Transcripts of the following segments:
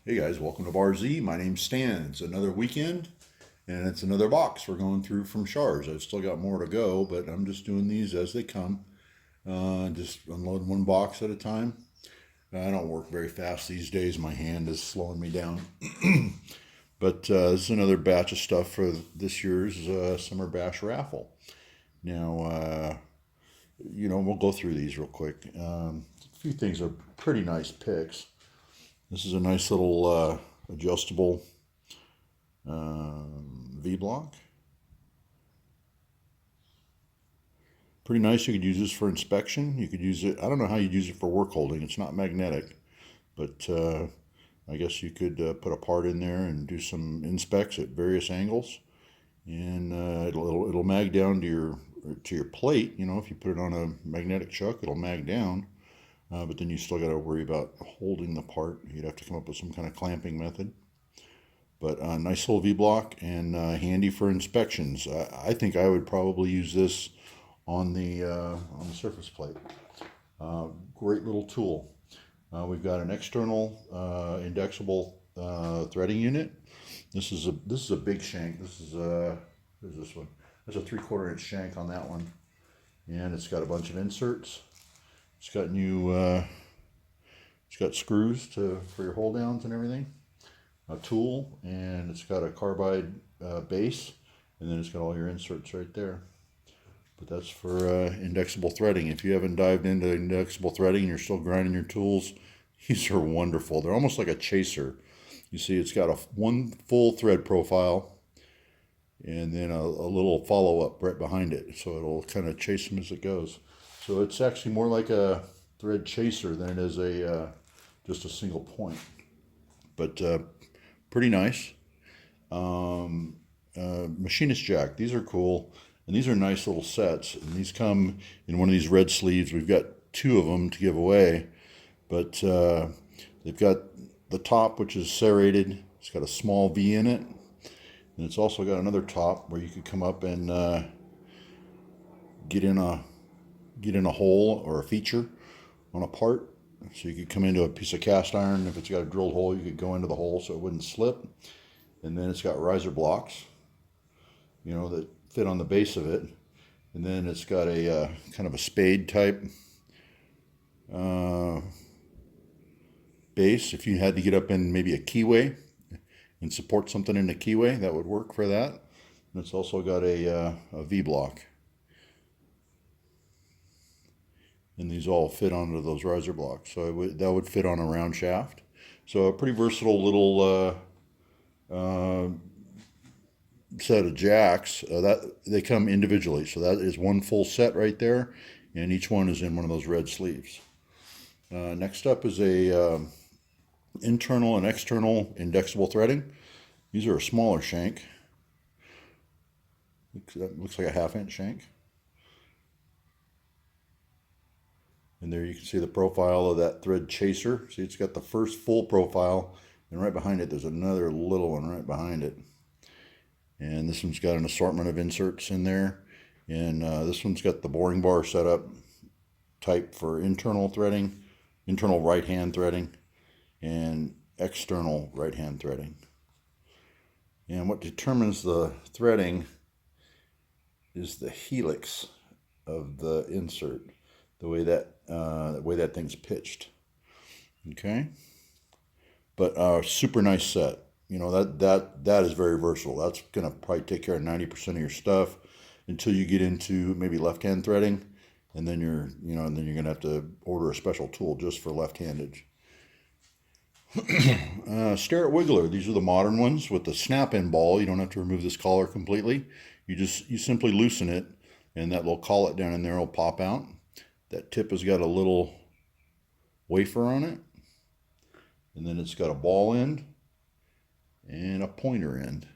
Hey guys, welcome to Bar Z. My name's Stan. It's another weekend and it's another box we're going through from Shars. I've still got more to go, but I'm just doing these as they come. Just unload one box at a time. I don't work very fast these days. My hand is slowing me down. But this is another batch of stuff for this year's Summer Bash raffle. Now, we'll go through these real quick. A few things are pretty nice picks. This is a nice little adjustable V-block. Pretty nice. You could use this for inspection. You could use it, I don't know how you'd use it for work holding. It's not magnetic, but I guess you could put a part in there and do some inspects at various angles, and it'll mag down to your plate. You know, if you put it on a magnetic chuck, it'll mag down. But then you still got to worry about holding the part. You'd have to come up with some kind of clamping method. But a nice little V-block and handy for inspections. I think I would probably use this on the surface plate. Great little tool. We've got an external indexable threading unit. This is a big shank. Here's this one. There's a 3/4 inch shank on that one, and it's got a bunch of inserts. It's got it's got screws for your hold downs and everything. A tool, and it's got a carbide base, and then it's got all your inserts right there. But that's for indexable threading. If you haven't dived into indexable threading and you're still grinding your tools, these are wonderful. They're almost like a chaser. You see, it's got one full thread profile, and then a little follow-up right behind it, so it'll kind of chase them as it goes. So it's actually more like a thread chaser than it is just a single point. But pretty nice. Machinist jack. These are cool. And these are nice little sets. And these come in one of these red sleeves. We've got 2 of them to give away. But they've got the top, which is serrated. It's got a small V in it. And it's also got another top where you could come up and get in a hole or a feature on a part. So you could come into a piece of cast iron. If it's got a drilled hole, you could go into the hole so it wouldn't slip. And then it's got riser blocks, that fit on the base of it. And then it's got a kind of a spade type base. If you had to get up in maybe a keyway and support something in the keyway, that would work for that. And it's also got a V-block. And these all fit onto those riser blocks. So that would fit on a round shaft. So a pretty versatile little set of jacks. That they come individually. So that is one full set right there, and each one is in one of those red sleeves. Next up is a internal and external indexable threading. These are a smaller shank. Looks like a 1/2 inch shank. And there you can see the profile of that thread chaser. See, it's got the first full profile, and right behind it there's another little one right behind it. And this one's got an assortment of inserts in there. And this one's got the boring bar setup type for internal threading, internal right-hand threading, and external right-hand threading. And what determines the threading is the helix of the insert. The way that thing's pitched. Okay, but super nice set. That is very versatile. That's gonna probably take care of 90% of your stuff until you get into maybe left-hand threading, and then you're gonna have to order a special tool just for left-handed. Starrett Wiggler. These are the modern ones with the snap-in ball. You don't have to remove this collar completely. You simply loosen it, and that little collet down in there will pop out. That tip has got a little wafer on it, and then it's got a ball end and a pointer end.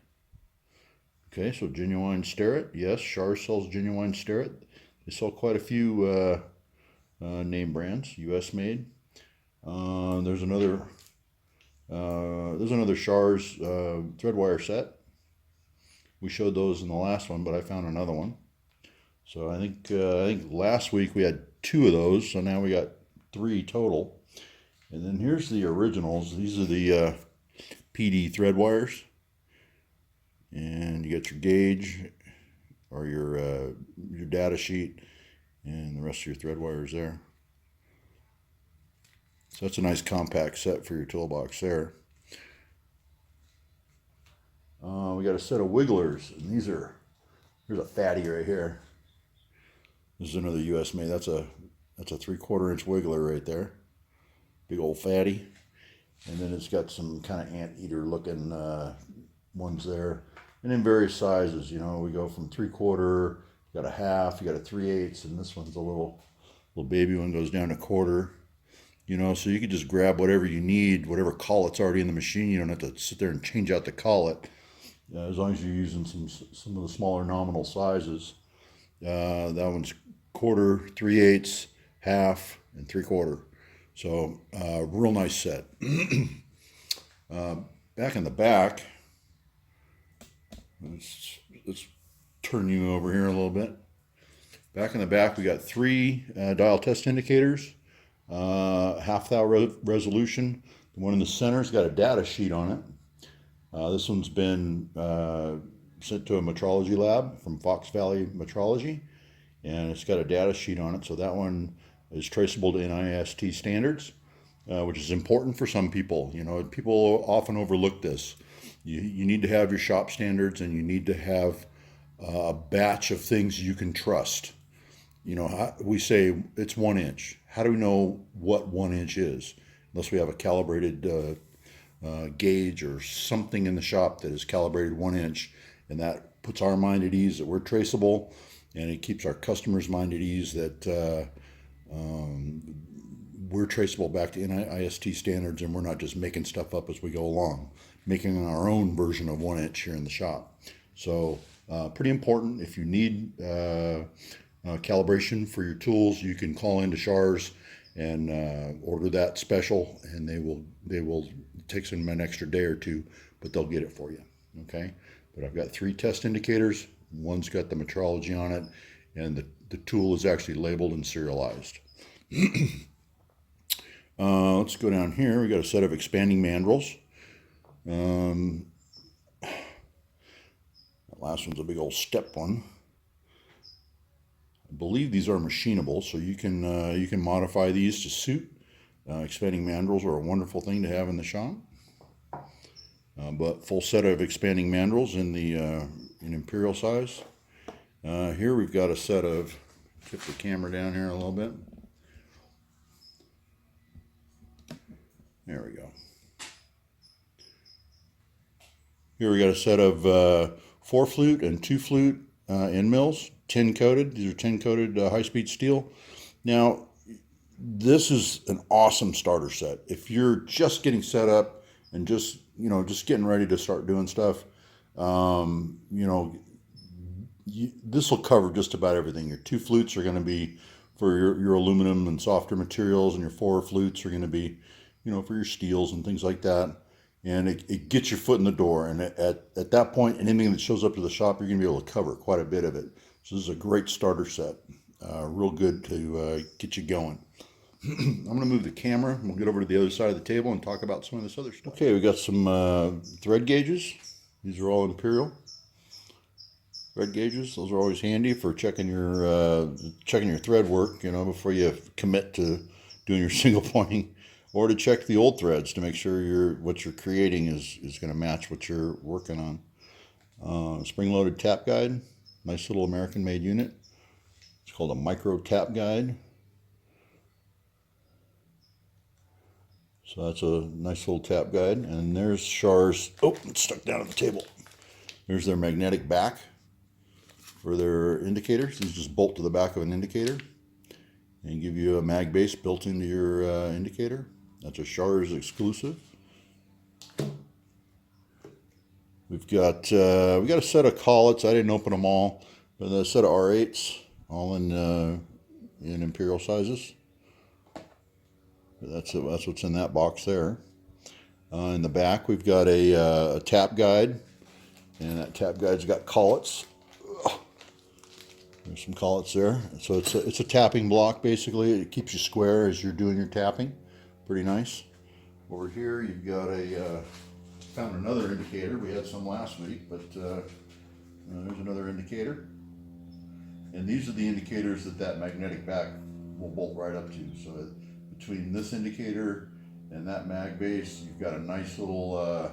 Okay, so genuine Starrett. Yes, Shars sells genuine Starrett. They sell quite a few name brands, U.S. made. There's another Shars thread wire set. We showed those in the last one, but I found another one. So I think last week we had 2 of those, so now we got 3 total. And then here's the originals. These are the PD thread wires, and you got your gauge or your data sheet, and the rest of your thread wires there. So that's a nice compact set for your toolbox there. We got a set of wigglers, and here's a fatty right here. This is another US made. That's a 3/4 inch wiggler right there. Big old fatty. And then it's got some kind of anteater looking ones there. And in various sizes, you know, we go from 3/4, you got a half, you got a 3/8, and this one's a little baby one, goes down to 1/4. You know, so you can just grab whatever you need, whatever collet's already in the machine. You don't have to sit there and change out the collet. As long as you're using some of the smaller nominal sizes. That one's 1/4, 3/8, half, and 3/4. So real nice set. Back in the back, let's turn you over here a little bit. Back in the back, we got 3 dial test indicators, half thou resolution. The one in the center's got a data sheet on it. This one's been sent to a metrology lab from Fox Valley Metrology, and it's got a data sheet on it. So that one is traceable to NIST standards, which is important for some people. You know, people often overlook this. You need to have your shop standards, and you need to have a batch of things you can trust. You know, we say it's 1 inch. How do we know what 1 inch is? Unless we have a calibrated gauge or something in the shop that is calibrated 1 inch, and that puts our mind at ease that we're traceable, and it keeps our customers' mind at ease that we're traceable back to NIST standards, and we're not just making stuff up as we go along, making our own version of 1 inch here in the shop. So pretty important. If you need calibration for your tools, you can call into SHARS and order that special, and they will it takes them an extra day or two, but they'll get it for you. Okay, but I've got 3 test indicators. One's got the metrology on it, and the tool is actually labeled and serialized. Let's go down here. We got a set of expanding mandrels. That last one's a big old step one. I believe these are machinable, so you can modify these to suit. Expanding mandrels are a wonderful thing to have in the shop. But full set of expanding mandrels in the in imperial size. Here we've got a set of, tip the camera down here a little bit. There we go. Here we got a set of 4 flute and 2 flute end mills, tin coated. These are tin coated high-speed steel. Now, this is an awesome starter set. If you're just getting set up and just getting ready to start doing stuff, this will cover just about everything. Your 2 flutes are going to be for your aluminum and softer materials, and your 4 flutes are going to be, for your steels and things like that. And it gets your foot in the door. And at that point, anything that shows up to the shop, you're going to be able to cover quite a bit of it. So this is a great starter set. Real good to get you going. I'm going to move the camera. We'll get over to the other side of the table and talk about some of this other stuff. Okay, we got some thread gauges. These are all imperial thread gauges. Those are always handy for checking your thread work, before you commit to doing your single pointing, or to check the old threads to make sure what you're creating is going to match what you're working on. Spring-loaded tap guide. Nice little American-made unit. It's called a micro tap guide. So that's a nice little tap guide. And there's SHARS. Oh, it's stuck down at the table. There's their magnetic back for their indicators. These just bolt to the back of an indicator and give you a mag base built into your indicator. That's a SHARS exclusive. We got a set of collets. I didn't open them all, but a set of R8s, all in imperial sizes. That's what's in that box there. In the back, we've got a tap guide, and that tap guide's got collets. There's some collets there. So it's a tapping block, basically. It keeps you square as you're doing your tapping. Pretty nice. Over here, you've got a found another indicator. We had some last week, but there's another indicator. And these are the indicators that magnetic back will bolt right up to. So between this indicator and that mag base, you've got a nice little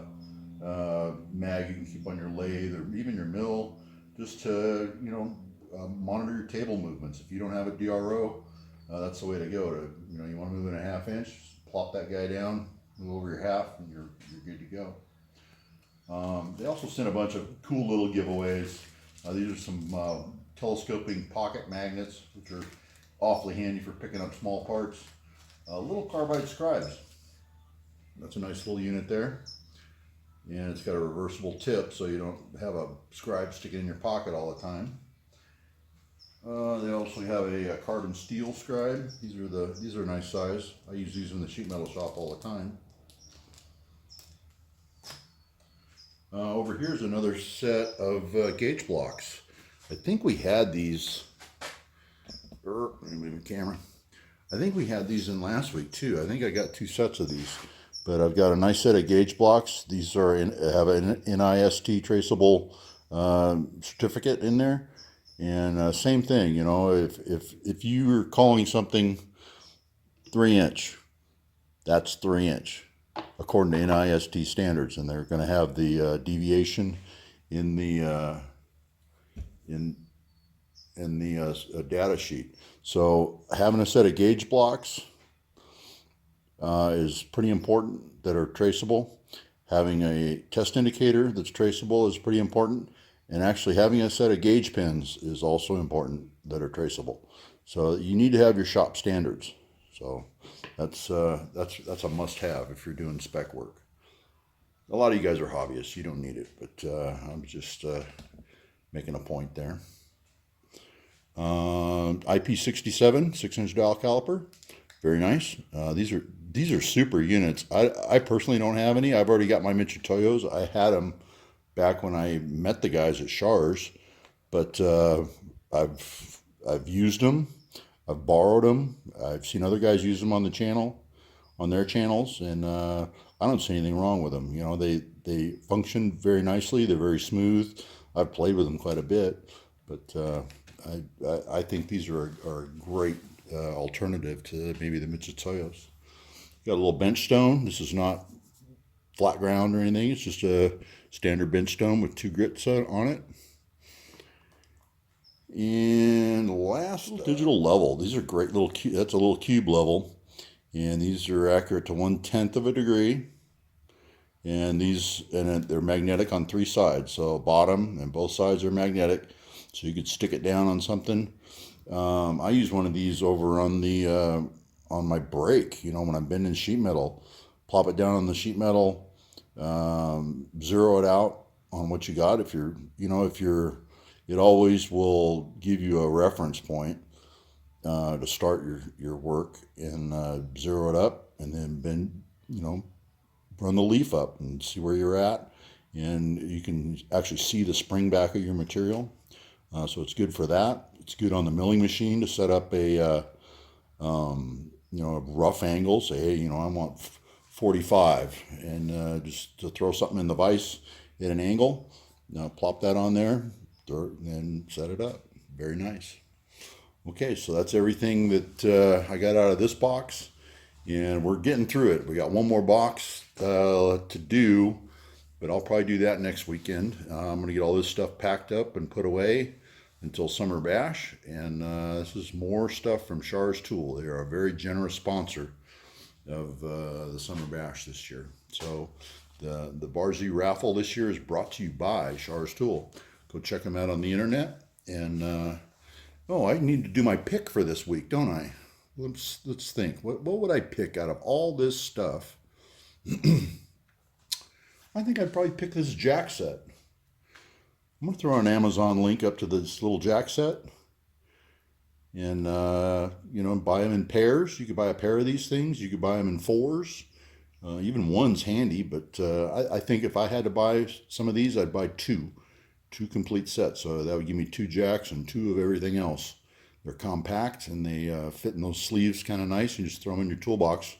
mag you can keep on your lathe or even your mill, just to monitor your table movements. If you don't have a DRO, that's the way to go. You want to move in a 1/2 inch, plop that guy down, move over your half, and you're good to go. They also sent a bunch of cool little giveaways. These are some telescoping pocket magnets, which are awfully handy for picking up small parts. Little carbide scribes. That's a nice little unit there. And it's got a reversible tip, so you don't have a scribe sticking in your pocket all the time. They also have a carbon steel scribe. These are a nice size. I use these in the sheet metal shop all the time. Over here is another set of gauge blocks. I think we had these. Let me move the camera. I think we had these in last week too. I think I got 2 sets of these. But I've got a nice set of gauge blocks. These have an NIST traceable certificate in there. And same thing, if you are calling something 3 inch, that's 3 inch according to NIST standards, and they're going to have the deviation in the data sheet. So having a set of gauge blocks is pretty important that are traceable. Having a test indicator that's traceable is pretty important. And actually having a set of gauge pins is also important that are traceable. So you need to have your shop standards. So that's a must-have if you're doing spec work. A lot of you guys are hobbyists. You don't need it, but I'm just making a point there. IP67 6-inch dial caliper, very nice. These are super units. I personally don't have any. I've already got my Michitoyos. I had them back when I met the guys at Shars, but I've used them. I've borrowed them. I've seen other guys use them on the channel, on their channels, and I don't see anything wrong with them. They function very nicely. They're very smooth. I've played with them quite a bit, but I think these are a great alternative to maybe the Michitoyos. Got a little bench stone. This is not flat ground or anything. It's just a standard bench stone with 2 grits on it. And last, digital level. These are great little cube. That's a little cube level, and these are accurate to 1/10 of a degree. And they're magnetic on 3 sides. So bottom and both sides are magnetic, so you could stick it down on something. I use one of these over on on my brake. When I'm bending sheet metal, plop it down on the sheet metal, zero it out on what you got. It always will give you a reference point to start your work, and zero it up, and then bend, run the leaf up and see where you're at, and you can actually see the spring back of your material. So it's good for that. It's good on the milling machine to set up a rough angle. Say, hey, I want 45, and just to throw something in the vise at an angle. Plop that on there, and set it up. Very nice. Okay, so that's everything that I got out of this box, and we're getting through it. We got one more box to do, but I'll probably do that next weekend. I'm going to get all this stuff packed up and put away until Summer Bash, and this is more stuff from Shars Tool. They are a very generous sponsor of the Summer Bash this year. So the Bar Z raffle this year is brought to you by Shars Tool. Go check them out on the internet. And I need to do my pick for this week, don't I? Let's think. What would I pick out of all this stuff? I think I'd probably pick this jack set. I'm going to throw an Amazon link up to this little jack set, and buy them in pairs. You could buy a pair of these things. You could buy them in 4s. Even 1's handy, but I think if I had to buy some of these, I'd buy 2 complete sets. So that would give me 2 jacks and 2 of everything else. They're compact, and they fit in those sleeves kind of nice. You just throw them in your toolbox,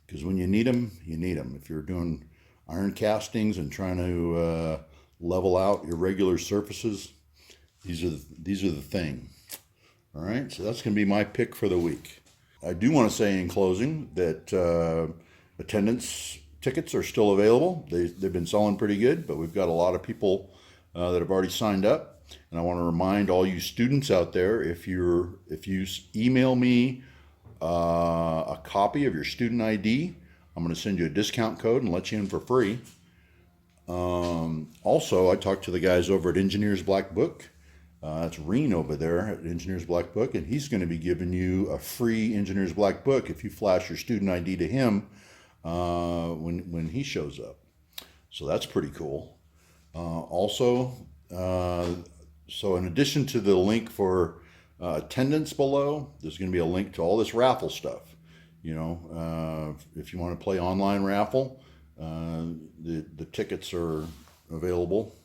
because when you need them, you need them. If you're doing iron castings and trying to level out irregular surfaces, these are the thing. All right, so that's going to be my pick for the week. I do want to say in closing that attendance tickets are still available. They've been selling pretty good, but we've got a lot of people that have already signed up. And I want to remind all you students out there, if you email me a copy of your student ID, I'm going to send you a discount code and let you in for free. Also, I talked to the guys over at Engineers Black Book. That's Reen over there at Engineers Black Book, and he's going to be giving you a free Engineers Black Book if you flash your student ID to him when he shows up. So that's pretty cool. So in addition to the link for attendance below, there's going to be a link to all this raffle stuff. You know, if you want to play online raffle, the tickets are available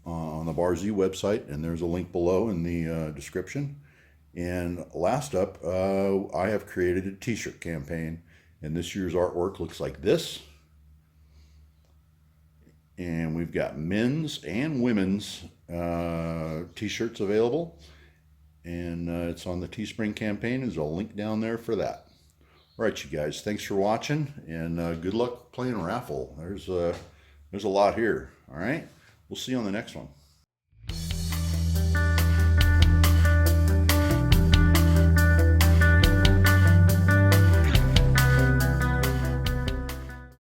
on the Bar Z website, and there's a link below in the description. And last up, I have created a t-shirt campaign, and this year's artwork looks like this. And we've got men's and women's t-shirts available, and it's on the Teespring campaign. There's a link down there for that. All right, you guys, thanks for watching, and good luck playing raffle. There's a lot here. All right, we'll see you on the next one.